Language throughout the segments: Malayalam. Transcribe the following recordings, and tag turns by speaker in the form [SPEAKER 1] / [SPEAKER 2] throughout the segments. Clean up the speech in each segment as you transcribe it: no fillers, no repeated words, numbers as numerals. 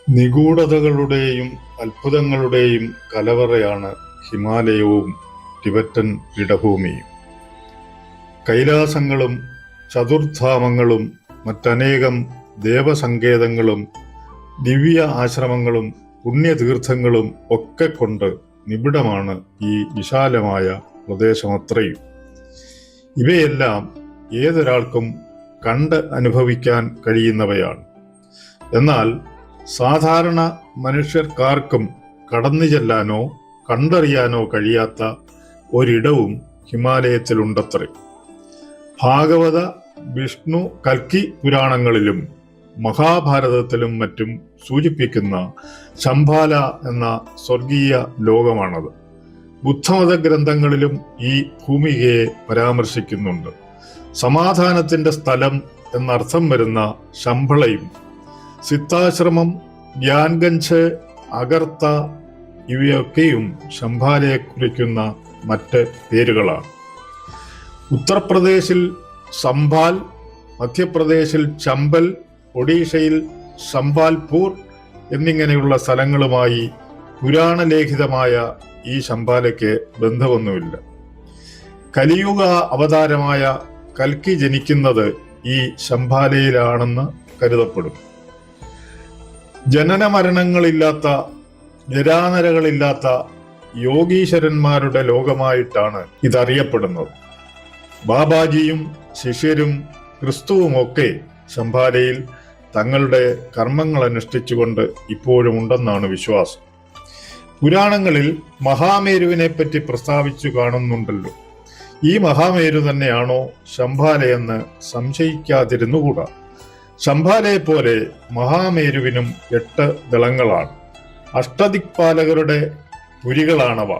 [SPEAKER 1] നിഗൂഢതകളുടെയും അത്ഭുതങ്ങളുടെയും കലവറയാണ് ഹിമാലയവും ടിബറ്റൻ പീഠഭൂമിയും. കൈലാസങ്ങളും ചതുർധാമങ്ങളും മറ്റനേകം ദേവസങ്കേതങ്ങളും ദിവ്യ ആശ്രമങ്ങളും പുണ്യതീർത്ഥങ്ങളും ഒക്കെ കൊണ്ട് നിബിഡമാണ് ഈ വിശാലമായ പ്രദേശമത്രയും. ഇവയെല്ലാം ഏതൊരാൾക്കും കണ്ട് അനുഭവിക്കാൻ കഴിയുന്നവയാണ്. എന്നാൽ സാധാരണ മനുഷ്യർക്കാർക്കും കടന്നു ചെല്ലാനോ കണ്ടറിയാനോ കഴിയാത്ത ഒരിടവും ഹിമാലയത്തിലുണ്ടത്രേ. ഭാഗവത, വിഷ്ണു, കൽക്കി പുരാണങ്ങളിലും മഹാഭാരതത്തിലും മറ്റും സൂചിപ്പിക്കുന്ന ശംഭാല എന്ന സ്വർഗീയ ലോകമാണത്. ബുദ്ധമത ഗ്രന്ഥങ്ങളിലും ഈ ഭൂമികയെ പരാമർശിക്കുന്നുണ്ട്. സമാധാനത്തിന്റെ സ്ഥലം എന്നർത്ഥം വരുന്ന ശംഭളയും സിത്താശ്രമം, ഗ്യാൻഗഞ്ച്, അഗർത്ത ഇവയൊക്കെയും ശംഭാലയെ കുറിക്കുന്ന മറ്റ് പേരുകളാണ്. ഉത്തർപ്രദേശിൽ സംഭാൽ, മധ്യപ്രദേശിൽ ചമ്പൽ, ഒഡീഷയിൽ സംബാൽപൂർ എന്നിങ്ങനെയുള്ള സ്ഥലങ്ങളുമായി പുരാണലേഖിതമായ ഈ ശംഭാലയ്ക്ക് ബന്ധമൊന്നുമില്ല. കലിയുഗ അവതാരമായ കൽക്കി ജനിക്കുന്നത് ഈ ശംഭാലയിലാണെന്ന് കരുതപ്പെടും. ജനന മരണങ്ങളില്ലാത്ത, നിരാനരകളില്ലാത്ത യോഗീശ്വരന്മാരുടെ ലോകമായിട്ടാണ് ഇതറിയപ്പെടുന്നത്. ബാബാജിയും ശിഷ്യരും ക്രിസ്തുവുമൊക്കെ ശംഭാലയിൽ തങ്ങളുടെ കർമ്മങ്ങൾ അനുഷ്ഠിച്ചുകൊണ്ട് ഇപ്പോഴും ഉണ്ടെന്നാണ് വിശ്വാസം. പുരാണങ്ങളിൽ മഹാമേരുവിനെ പറ്റി പ്രസ്താവിച്ചു കാണുന്നുണ്ടല്ലോ. ഈ മഹാമേരു തന്നെയാണോ ശംഭാലയെന്ന് സംശയിക്കാതിരുന്നുകൂടാ. ശംഭാലയെ പോലെ മഹാമേരുവിനും 8 ദളങ്ങളാണ്. അഷ്ടദിക്പാലകരുടെ പുരികളാണവ.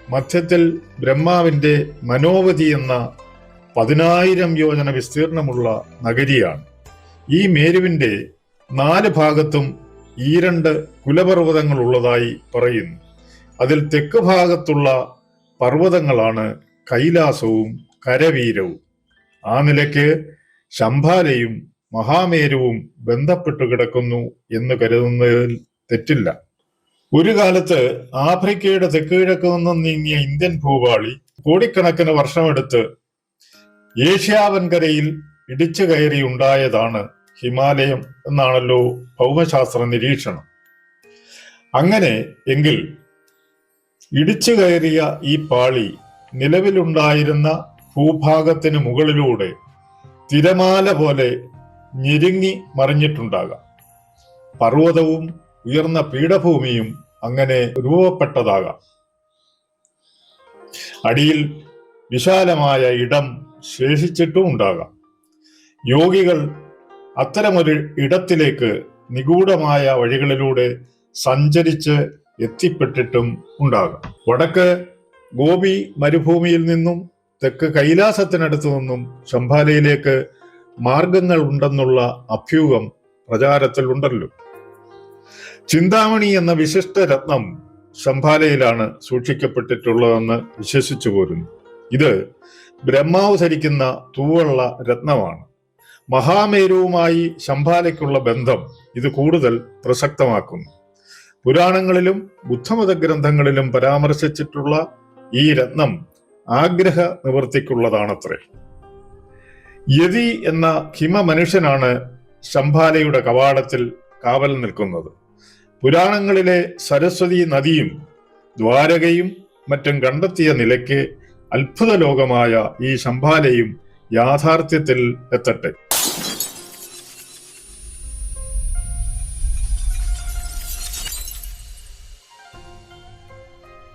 [SPEAKER 1] മധ്യത്തിൽ ബ്രഹ്മാവിന്റെ മനോവതി എന്ന 10,000 യോജന വിസ്തീർണമുള്ള നഗരിയാണ്. ഈ മേരുവിന്റെ 4 ഭാഗത്തും ഈ 2 കുലപർവ്വതങ്ങൾ ഉള്ളതായി പറയുന്നു. അതിൽ തെക്ക് ഭാഗത്തുള്ള പർവ്വതങ്ങളാണ് കൈലാസവും കരവീരവും. ആ നിലയ്ക്ക് ശംഭാലയും മഹാമേരുവും ബന്ധപ്പെട്ടു കിടക്കുന്നു എന്ന് കരുതുന്നതിൽ തെറ്റില്ല. ഒരു കാലത്ത് ആഫ്രിക്കയുടെ തെക്കുകിഴക്ക് നിന്നും നീങ്ങിയ ഇന്ത്യൻ ഭൂപാളി കോടിക്കണക്കിന് വർഷമെടുത്ത് ഏഷ്യാവൻകരയിൽ ഇടിച്ചു കയറി ഉണ്ടായതാണ് ഹിമാലയം എന്നാണല്ലോ ഭൗമശാസ്ത്ര നിരീക്ഷണം. അങ്ങനെ എങ്കിൽ ഇടിച്ചു കയറിയ ഈ പാളി നിലവിലുണ്ടായിരുന്ന ഭൂഭാഗത്തിന് മുകളിലൂടെ തിരമാല പോലെ ഞെരുങ്ങി മറിഞ്ഞിട്ടുണ്ടാകാം. പർവ്വതവും ഉയർന്ന പീഠഭൂമിയും അങ്ങനെ രൂപപ്പെട്ടതാകാം. അടിയിൽ വിശാലമായ ഇടം ശേഷിച്ചിട്ടും ഉണ്ടാകാം. യോഗികൾ അത്തരമൊരു ഇടത്തിലേക്ക് നിഗൂഢമായ വഴികളിലൂടെ സഞ്ചരിച്ച് എത്തിപ്പെട്ടിട്ടും ഉണ്ടാകാം. വടക്ക് ഗോപി മരുഭൂമിയിൽ നിന്നും തെക്ക് കൈലാസത്തിനടുത്തു നിന്നും ശംഭാലയിലേക്ക് മാർഗങ്ങൾ ഉണ്ടെന്നുള്ള അഭ്യൂഹം പ്രചാരത്തിൽ ഉണ്ടല്ലോ. ചിന്താമണി എന്ന വിശിഷ്ട രത്നം ശംഭാലയിലാണ് സൂക്ഷിക്കപ്പെട്ടിട്ടുള്ളതെന്ന് വിശ്വസിച്ചു പോരുന്നു. ഇത് ബ്രഹ്മാവ് ധരിക്കുന്ന തൂവള്ള രത്നമാണ്. മഹാമേരുവുമായി ശംഭാലയ്ക്കുള്ള ബന്ധം ഇത് കൂടുതൽ പ്രസക്തമാക്കുന്നു. പുരാണങ്ങളിലും ബുദ്ധമത ഗ്രന്ഥങ്ങളിലും പരാമർശിച്ചിട്ടുള്ള ഈ രത്നം ആഗ്രഹ നിവൃത്തിക്കുള്ളതാണത്രേ. യതി എന്ന ഹിമമനുഷ്യനാണ് ശംഭാലയുടെ കവാടത്തിൽ കാവൽ നിൽക്കുന്നത്. പുരാണങ്ങളിലെ സരസ്വതി നദിയും ദ്വാരകയും മറ്റും കണ്ടെത്തിയ നിലയ്ക്ക് അത്ഭുത ലോകമായ ഈ ശംഭാലയും യാഥാർത്ഥ്യത്തിൽ എത്തട്ടെ.